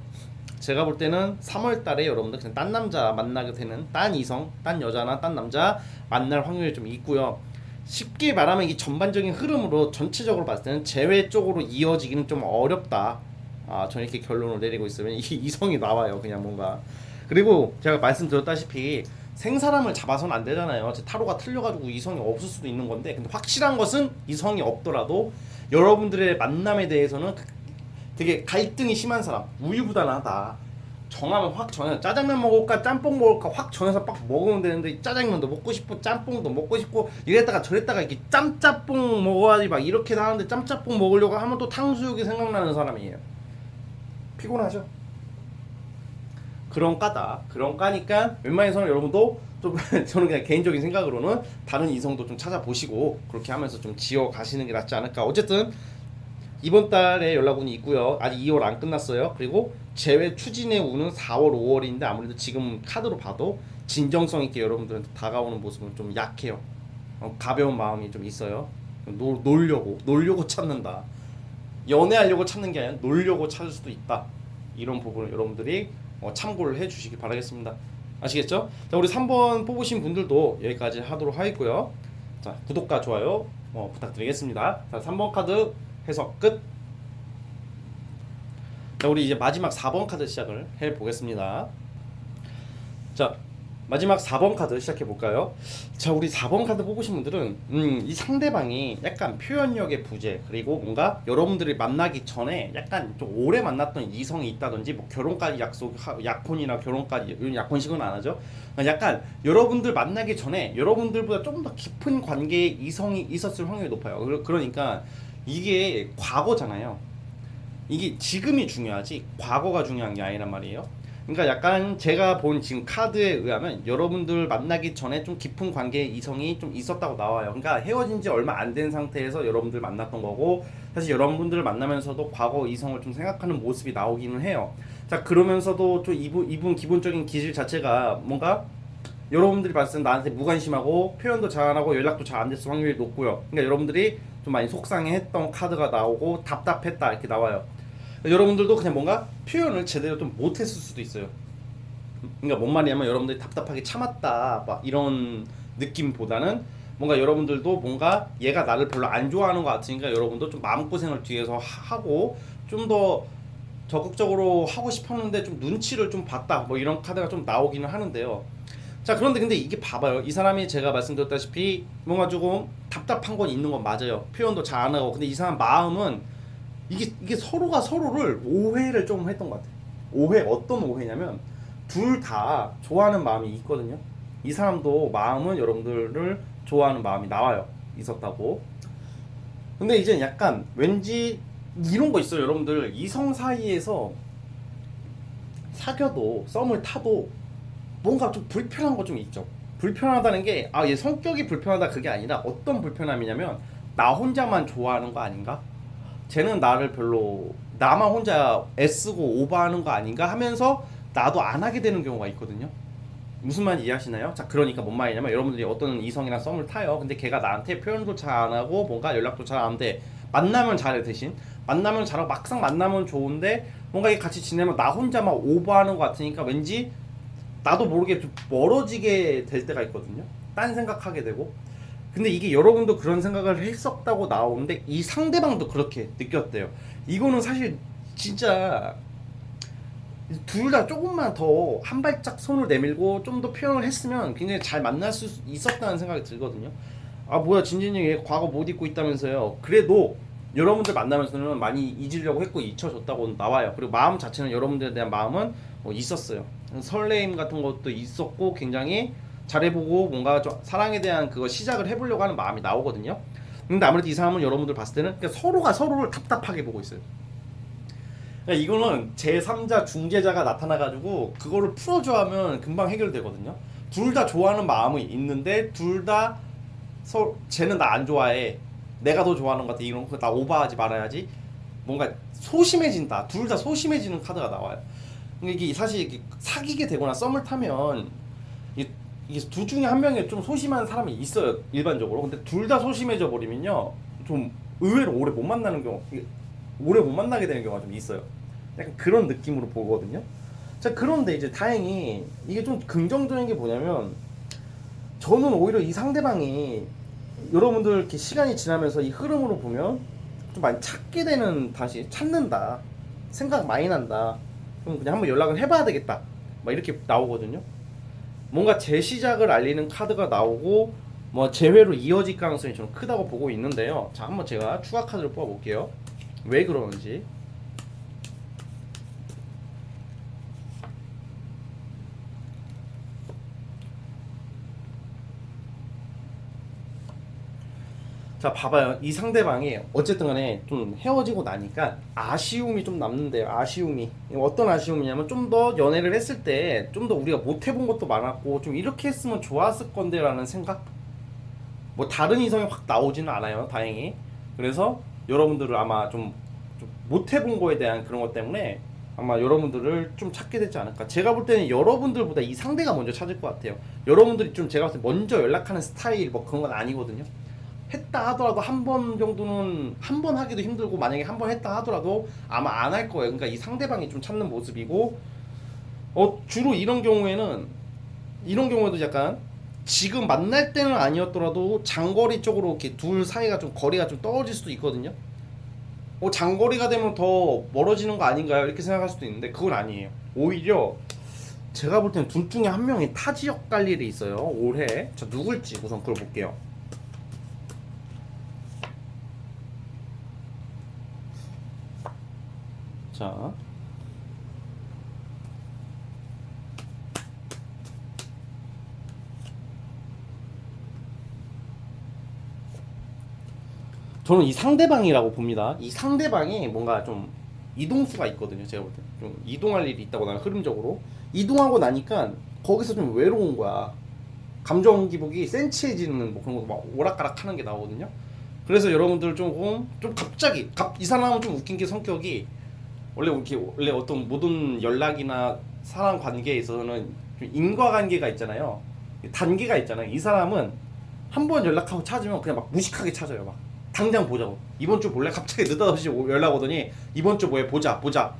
Speaker 1: 제가 볼 때는 3월 달에 여러분들 그냥 딴 남자 만나게 되는, 딴 이성, 딴 여자나 딴 남자 만날 확률이 좀 있고요. 쉽게 말하면 이 전반적인 흐름으로 전체적으로 봤을 때는 재회 쪽으로 이어지기는 좀 어렵다. 저는 이렇게 결론을 내리고 있어요. 이 이성이 나와요, 그냥 뭔가. 그리고 제가 말씀드렸다시피 생사람을 잡아서는 안 되잖아요. 제 타로가 틀려가지고 이성이 없을 수도 있는 건데, 근데 확실한 것은 이성이 없더라도 여러분들의 만남에 대해서는 되게 갈등이 심한 사람, 우유부단하다. 정하면 확 정해. 짜장면 먹을까 짬뽕 먹을까 확 정해서 빡 먹으면 되는데 짜장면도 먹고 싶고 짬뽕도 먹고 싶고 이랬다가 저랬다가 이렇게 짬짬뽕 먹어야지 막 이렇게 하는데 짬짬뽕 먹으려고 하면 또 탕수육이 생각나는 사람이에요. 피곤하죠? 그런 까니까 웬만해서는 여러분도 좀 저는 그냥 개인적인 생각으로는 다른 이성도 좀 찾아보시고 그렇게 하면서 좀 지어 가시는 게 낫지 않을까. 어쨌든 이번 달에 연락운이 있고요. 아직 2월 안 끝났어요. 그리고 재회 추진의 운은 4월, 5월인데 아무래도 지금 카드로 봐도 진정성 있게 여러분들한테 다가오는 모습은 좀 약해요. 가벼운 마음이 좀 있어요. 놀려고 찾는다. 연애하려고 찾는 게 아니라 놀려고 찾을 수도 있다. 이런 부분을 여러분들이 참고를 해주시기 바라겠습니다. 아시겠죠? 자, 우리 3번 뽑으신 분들도 여기까지 하도록 하겠고요. 자, 구독과 좋아요 부탁드리겠습니다. 자, 3번 카드 해석 끝. 자, 우리 이제 마지막 4번 카드 시작을 해 보겠습니다. 자, 마지막 4번 카드 시작해 볼까요? 자, 우리 4번 카드 뽑으신 분들은 이 상대방이 약간 표현력의 부재, 그리고 뭔가 여러분들이 만나기 전에 약간 좀 오래 만났던 이성이 있다든지, 뭐 결혼까지 약혼이나 결혼까지, 이런 약혼식은 안 하죠. 약간 여러분들 만나기 전에 여러분들보다 좀 더 깊은 관계의 이성이 있었을 확률이 높아요. 그러니까 이게 과거잖아요. 이게 지금이 중요하지 과거가 중요한 게 아니란 말이에요. 그러니까 약간 제가 본 지금 카드에 의하면 여러분들 만나기 전에 좀 깊은 관계의 이성이 좀 있었다고 나와요. 그러니까 헤어진 지 얼마 안 된 상태에서 여러분들 만났던 거고, 사실 여러분들을 만나면서도 과거 이성을 좀 생각하는 모습이 나오기는 해요. 자, 그러면서도 또 이분 기본적인 기질 자체가 뭔가 여러분들이 봤을 때 나한테 무관심하고 표현도 잘 안 하고 연락도 잘 안 됐을 확률이 높고요. 그러니까 여러분들이 좀 많이 속상해했던 카드가 나오고 답답했다 이렇게 나와요. 여러분들도 그냥 뭔가 표현을 제대로 좀 못했을 수도 있어요. 그러니까 뭔 말이냐면 여러분들이 답답하게 참았다 막 이런 느낌보다는 뭔가 여러분들도 뭔가 얘가 나를 별로 안 좋아하는 것 같으니까 여러분도 좀 마음고생을 뒤에서 하고 좀 더 적극적으로 하고 싶었는데 좀 눈치를 좀 봤다 뭐 이런 카드가 좀 나오기는 하는데요. 자, 그런데 근데 이게 봐봐요. 이 사람이 제가 말씀드렸다시피 뭔가 조금 답답한 건 있는 건 맞아요. 표현도 잘 안 하고. 근데 이 사람 마음은 이게 서로가 서로를 오해를 좀 했던 것 같아요. 오해, 어떤 오해냐면 둘 다 좋아하는 마음이 있거든요. 이 사람도 마음은 여러분들을 좋아하는 마음이 나와요. 있었다고. 근데 이제 약간 왠지 이런 거 있어요. 여러분들 이성 사이에서 사귀어도 썸을 타도 뭔가 좀 불편한 거 좀 있죠. 불편하다는 게 얘 성격이 불편하다 그게 아니라 어떤 불편함이냐면 나 혼자만 좋아하는 거 아닌가? 쟤는 나를 별로 나만 혼자 애쓰고 오버하는 거 아닌가 하면서 나도 안 하게 되는 경우가 있거든요. 무슨 말인지 이해하시나요? 자, 그러니까 뭔 말이냐면 여러분들이 어떤 이성이랑 썸을 타요. 근데 걔가 나한테 표현도 잘 안 하고 뭔가 연락도 잘 안 돼. 만나면 잘해. 대신 만나면 잘하고 막상 만나면 좋은데 뭔가 이 같이 지내면 나 혼자만 오버하는 것 같으니까 왠지 나도 모르게 좀 멀어지게 될 때가 있거든요. 딴 생각하게 되고. 근데 이게 여러분도 그런 생각을 했었다고 나오는데 이 상대방도 그렇게 느꼈대요. 이거는 사실 진짜 둘 다 조금만 더 한 발짝 손을 내밀고 좀 더 표현을 했으면 굉장히 잘 만날 수 있었다는 생각이 들거든요. 아, 뭐야, 진진이 얘 과거 못 잊고 있다면서요. 그래도 여러분들 만나면서는 많이 잊으려고 했고 잊혀졌다고 나와요. 그리고 마음 자체는 여러분들에 대한 마음은 있었어요. 설레임 같은 것도 있었고 굉장히 잘해보고 뭔가 좀 사랑에 대한 그거 시작을 해보려고 하는 마음이 나오거든요. 근데 아무래도 이 사람은 여러분들 봤을 때는 그냥 서로가 서로를 답답하게 보고 있어요. 그러니까 이거는 제3자 중재자가 나타나가지고 그거를 풀어줘 하면 금방 해결되거든요. 둘 다 좋아하는 마음이 있는데 둘 다 쟤는 나 안 좋아해, 내가 더 좋아하는 것 같아, 이런 거 나 오버하지 말아야지, 뭔가 소심해진다, 둘 다 소심해지는 카드가 나와요. 이게 사실 이게 사귀게 되거나 썸을 타면 이게 둘 중에 한 명이 좀 소심한 사람이 있어요 일반적으로. 근데 둘 다 소심해져 버리면요 좀 의외로 오래 못 만나는 경우, 오래 못 만나게 되는 경우가 좀 있어요. 약간 그런 느낌으로 보거든요. 자, 그런데 이제 다행히 이게 좀 긍정적인 게 뭐냐면 저는 오히려 이 상대방이 여러분들 이렇게 시간이 지나면서 이 흐름으로 보면 좀 많이 찾게 되는, 다시 찾는다, 생각 많이 난다, 그럼 그냥 한번 연락을 해봐야 되겠다 막 이렇게 나오거든요. 뭔가 재시작을 알리는 카드가 나오고 뭐 재회로 이어질 가능성이 좀 크다고 보고 있는데요. 자, 한번 제가 추가 카드를 뽑아볼게요. 왜 그러는지. 자, 봐봐요. 이 상대방이 어쨌든 간에 좀 헤어지고 나니까 아쉬움이 좀 남는데요. 아쉬움이. 어떤 아쉬움이냐면 좀 더 연애를 했을 때 좀 더 우리가 못 해본 것도 많았고 좀 이렇게 했으면 좋았을 건데 라는 생각? 뭐 다른 이성이 확 나오지는 않아요, 다행히. 그래서 여러분들을 아마 좀 못 해본 거에 대한 그런 것 때문에 아마 여러분들을 좀 찾게 되지 않을까. 제가 볼 때는 여러분들보다 이 상대가 먼저 찾을 것 같아요. 여러분들이 좀 제가 봤을 때 먼저 연락하는 스타일 뭐 그런 건 아니거든요. 했다 하더라도 한 번 정도는, 한 번 하기도 힘들고 만약에 한 번 했다 하더라도 아마 안 할 거예요. 그러니까 이 상대방이 좀 찾는 모습이고, 주로 이런 경우에도 약간 지금 만날 때는 아니었더라도 장거리 쪽으로 이렇게 둘 사이가 좀 거리가 좀 떨어질 수도 있거든요. 장거리가 되면 더 멀어지는 거 아닌가요? 이렇게 생각할 수도 있는데 그건 아니에요. 오히려 제가 볼 때는 둘 중에 한 명이 타 지역 갈 일이 있어요. 올해. 자, 누굴지 우선 그걸 볼게요. 자, 저는 이 상대방이라고 봅니다. 이 상대방이 뭔가 좀 이동수가 있거든요. 제가 볼 때 좀 이동할 일이 있다고 나는 흐름적으로 이동하고 나니까 거기서 좀 외로운 거야. 감정 기복이 센치해지는 뭐 그런 것도 막 오락가락 하는 게 나오거든요. 그래서 여러분들 좀 갑자기 이 사람은 좀 웃긴 게 성격이 원래 어떤 모든 연락이나 사람 관계에 있어서는 좀 인과관계가 있잖아요. 단계가 있잖아요. 이 사람은 한 번 연락하고 찾으면 그냥 막 무식하게 찾아요. 막 당장 보자고. 이번 주 볼래? 갑자기 느닷없이 연락 오더니 이번 주 뭐해? 보자.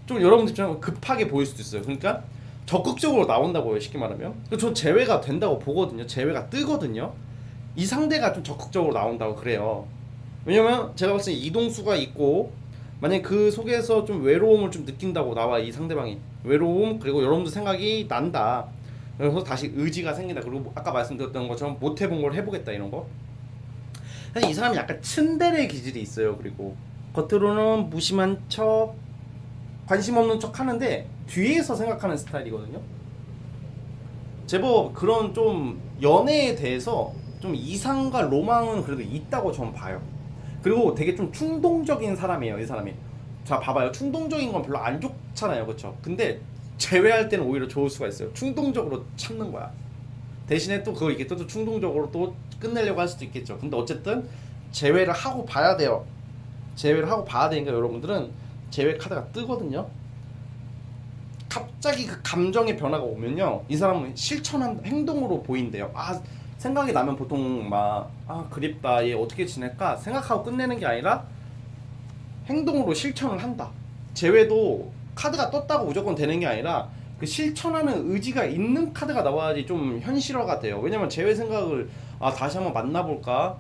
Speaker 1: 좀 여러분들처럼 급하게 보일 수도 있어요. 그러니까 적극적으로 나온다고요. 쉽게 말하면. 전 제외가 된다고 보거든요. 제외가 뜨거든요. 이 상대가 좀 적극적으로 나온다고 그래요. 왜냐면 제가 봤을 때 이동수가 있고 만약 그 속에서 좀 외로움을 좀 느낀다고 나와 이 상대방이 외로움 그리고 여러분들 생각이 난다. 그래서 다시 의지가 생긴다. 그리고 아까 말씀드렸던 것처럼 못 해본 걸 해보겠다 이런 거. 사실 이 사람이 약간 츤데레 기질이 있어요. 그리고 겉으로는 무심한 척, 관심 없는 척 하는데 뒤에서 생각하는 스타일이거든요. 제법 그런 좀 연애에 대해서 좀 이상과 로망은 그래도 있다고 저는 봐요. 그리고 되게 좀 충동적인 사람이에요, 이 사람이. 자, 봐봐요. 충동적인 건 별로 안 좋잖아요, 그렇죠? 근데 제외할 때는 오히려 좋을 수가 있어요. 충동적으로 참는 거야. 대신에 또 그거 이게 또 충동적으로 또 끝내려고 할 수도 있겠죠. 근데 어쨌든 제외를 하고 봐야 돼요. 제외를 하고 봐야 되니까 여러분들은 제외 카드가 뜨거든요. 갑자기 그 감정의 변화가 오면요, 이 사람은 실천한 행동으로 보인대요. 생각이 나면 보통 막 그립다, 얘 어떻게 지낼까 생각하고 끝내는 게 아니라 행동으로 실천을 한다. 제외도 카드가 떴다고 무조건 되는 게 아니라 그 실천하는 의지가 있는 카드가 나와야지 좀 현실화가 돼요. 왜냐면 제외 생각을 다시 한번 만나볼까,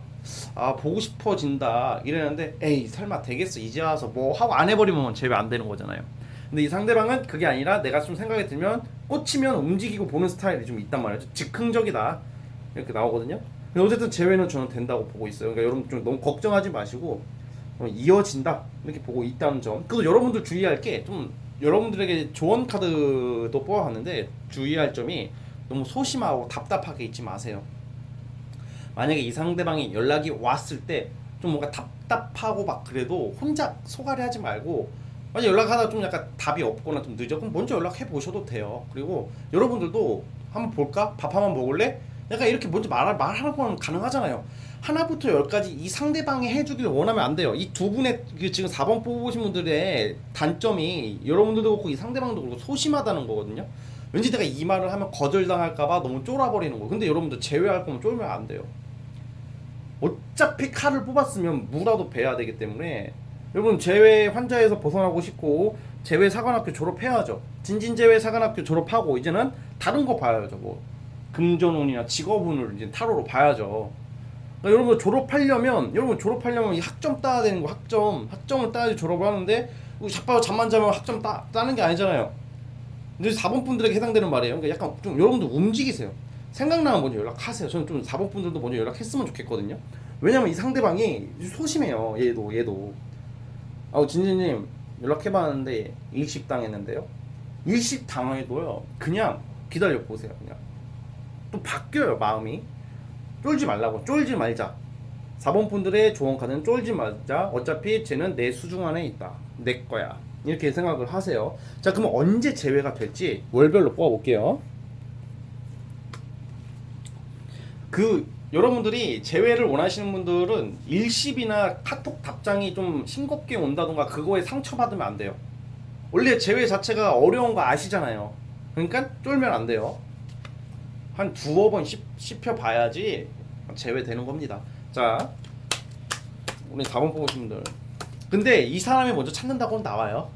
Speaker 1: 보고 싶어진다 이랬는데 에이 설마 되겠어 이제 와서 뭐 하고 안 해버리면 제외 안 되는 거잖아요. 근데 이 상대방은 그게 아니라 내가 좀 생각이 들면 꽂히면 움직이고 보는 스타일이 좀 있단 말이죠. 즉흥적이다 이렇게 나오거든요. 근데 어쨌든 제외는 저는 된다고 보고 있어요. 그러니까 여러분 좀 너무 걱정하지 마시고 이어진다 이렇게 보고 있다는 점. 그리고 여러분들 주의할 게 좀 여러분들에게 조언 카드도 뽑아봤는데 주의할 점이 너무 소심하고 답답하게 있지 마세요. 만약에 이 상대방이 연락이 왔을 때 좀 뭔가 답답하고 막 그래도 혼자 소갈이 하지 말고 만약 연락하다 좀 약간 답이 없거나 좀 늦어 그럼 먼저 연락해 보셔도 돼요. 그리고 여러분들도 한번 볼까? 밥 한번 먹을래? 약간 이렇게 먼저 말하는 건 가능하잖아요. 하나부터 열까지 이 상대방이 해주길 원하면 안 돼요. 이 두 분의 지금 4번 뽑으신 분들의 단점이 여러분들도 그렇고 이 상대방도 그렇고 소심하다는 거거든요. 왠지 내가 이 말을 하면 거절당할까봐 너무 쫄아버리는 거. 근데 여러분들 제외할 거면 쫄면 안 돼요. 어차피 칼을 뽑았으면 무라도 베야 되기 때문에 여러분 제외 환자에서 벗어나고 싶고 제외 사관학교 졸업해야죠. 진진제외 사관학교 졸업하고 이제는 다른 거 봐야죠. 뭐 금전운이나 직업운을 이제 타로로 봐야죠. 그러니까 여러분 졸업하려면 이 학점 따야 되는 거 학점을 따야지 졸업을 하는데 자빠져 잠만 자면 학점 따는 게 아니잖아요. 근데 4번 분들에게 해당되는 말이에요. 그러니까 약간 좀 여러분들 움직이세요. 생각나면 먼저 연락하세요. 저는 좀 4번 분들도 먼저 연락했으면 좋겠거든요. 왜냐면 이 상대방이 소심해요. 얘도. 진진님 연락해봤는데 일식 당했는데요. 일식 당해도요. 그냥 기다려 보세요. 그냥 또 바뀌어요 마음이. 쫄지 말자. 4번 분들의 조언 카드는 쫄지 말자. 어차피 쟤는 내 수중 안에 있다. 내 거야. 이렇게 생각을 하세요. 자, 그럼 언제 제외가 될지 월별로 뽑아볼게요. 여러분들이 제외를 원하시는 분들은 일십이나 카톡 답장이 좀 싱겁게 온다던가 그거에 상처받으면 안 돼요. 원래 제외 자체가 어려운 거 아시잖아요. 그러니까 쫄면 안 돼요. 한 두어 번 씹혀봐야지 제외되는 겁니다. 자, 우리 4번 뽑으신 분들. 근데 이 사람이 먼저 찾는다고는 나와요.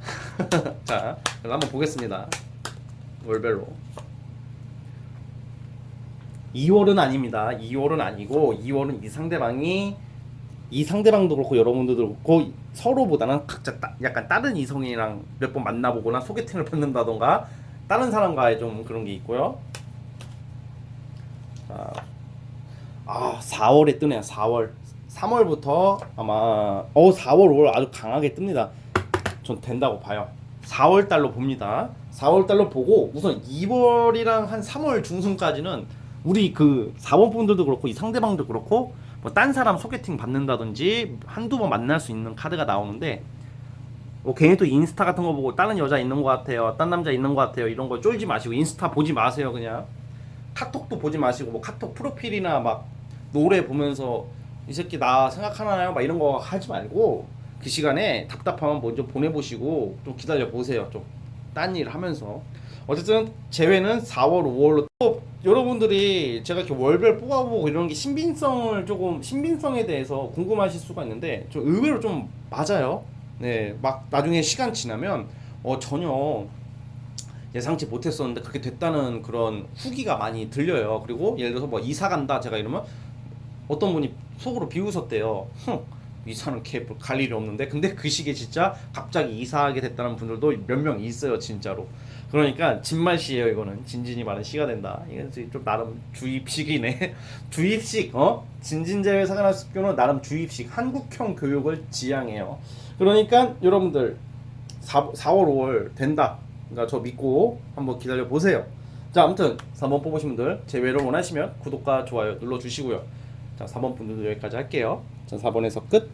Speaker 1: 자, 그럼 한번 보겠습니다. 월별로. 2월은 아닙니다. 2월은 아니고 2월은 이 상대방이 이 상대방도 그렇고 여러분들도 그렇고 서로보다는 각자 약간 다른 이성이랑 몇 번 만나보거나 소개팅을 받는다던가 다른 사람과의 좀 그런 게 있고요. 자, 4월에 뜨네요. 4월. 3월부터 아마 4월, 5월 아주 강하게 뜹니다. 전 된다고 봐요. 4월 달로 봅니다. 4월 달로 보고 우선 2월이랑 한 3월 중순까지는 우리 그 4번 분들도 그렇고 이 상대방도 그렇고 뭐 딴 사람 소개팅 받는다든지 한두 번 만날 수 있는 카드가 나오는데 뭐 괜히 또 인스타 같은 거 보고 다른 여자 있는 것 같아요, 딴 남자 있는 것 같아요 이런 거 쫄지 마시고 인스타 보지 마세요. 그냥 카톡도 보지 마시고 뭐 카톡 프로필이나 막 노래 보면서 이 새끼 나 생각하나요? 막 이런 거 하지 말고 그 시간에 답답하면 먼저 보내보시고 좀 기다려 보세요. 좀 딴 일 하면서 어쨌든 제외는 4월, 5월로 또 여러분들이 제가 이렇게 월별 뽑아보고 이런 게 신빙성에 대해서 궁금하실 수가 있는데 좀 의외로 좀 맞아요. 네, 막 나중에 시간 지나면 전혀 예상치 못했었는데 그렇게 됐다는 그런 후기가 많이 들려요. 그리고 예를 들어서 뭐 이사 간다 제가 이러면 어떤 분이 속으로 비웃었대요. 이사는 갈 일이 없는데 근데 그 시기에 진짜 갑자기 이사하게 됐다는 분들도 몇 명 있어요 진짜로. 그러니까 진말씨예요. 이거는 진진이 말은 씨가 된다. 이건 좀 나름 주입식이네. 주입식 진진제외 사관학습교는 나름 주입식 한국형 교육을 지향해요. 그러니까 여러분들 4월 5월 된다. 그러니까 저 믿고 한번 기다려 보세요. 자, 아무튼 4번 뽑으신 분들 제외를 원하시면 구독과 좋아요 눌러주시고요. 자, 4번 분들도 여기까지 할게요. 자, 4번에서 끝.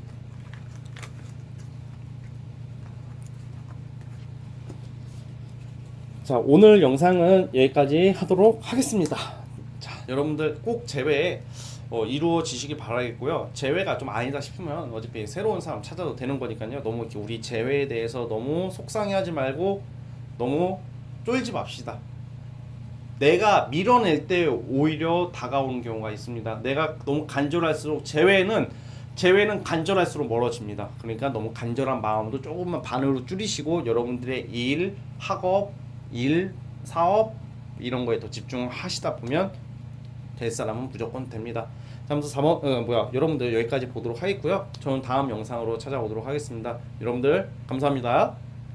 Speaker 1: 자, 오늘 영상은 여기까지 하도록 하겠습니다. 자, 여러분들 꼭 제외 이루어지시길 바라겠고요. 제외가 좀 아니다 싶으면 어차피 새로운 사람 찾아도 되는 거니까요. 너무 이렇게 우리 제외에 대해서 너무 속상해하지 말고 너무 쫄지 맙시다. 내가 밀어낼 때 오히려 다가오는 경우가 있습니다. 내가 너무 간절할수록 제외는 간절할수록 멀어집니다. 그러니까 너무 간절한 마음도 조금만 반으로 줄이시고 여러분들의 일, 학업, 사업 이런 거에 더 집중하시다 보면 될 사람은 무조건 됩니다. 다음부터 4번 여러분들 여기까지 보도록 하겠고요. 저는 다음 영상으로 찾아오도록 하겠습니다. 여러분들 감사합니다.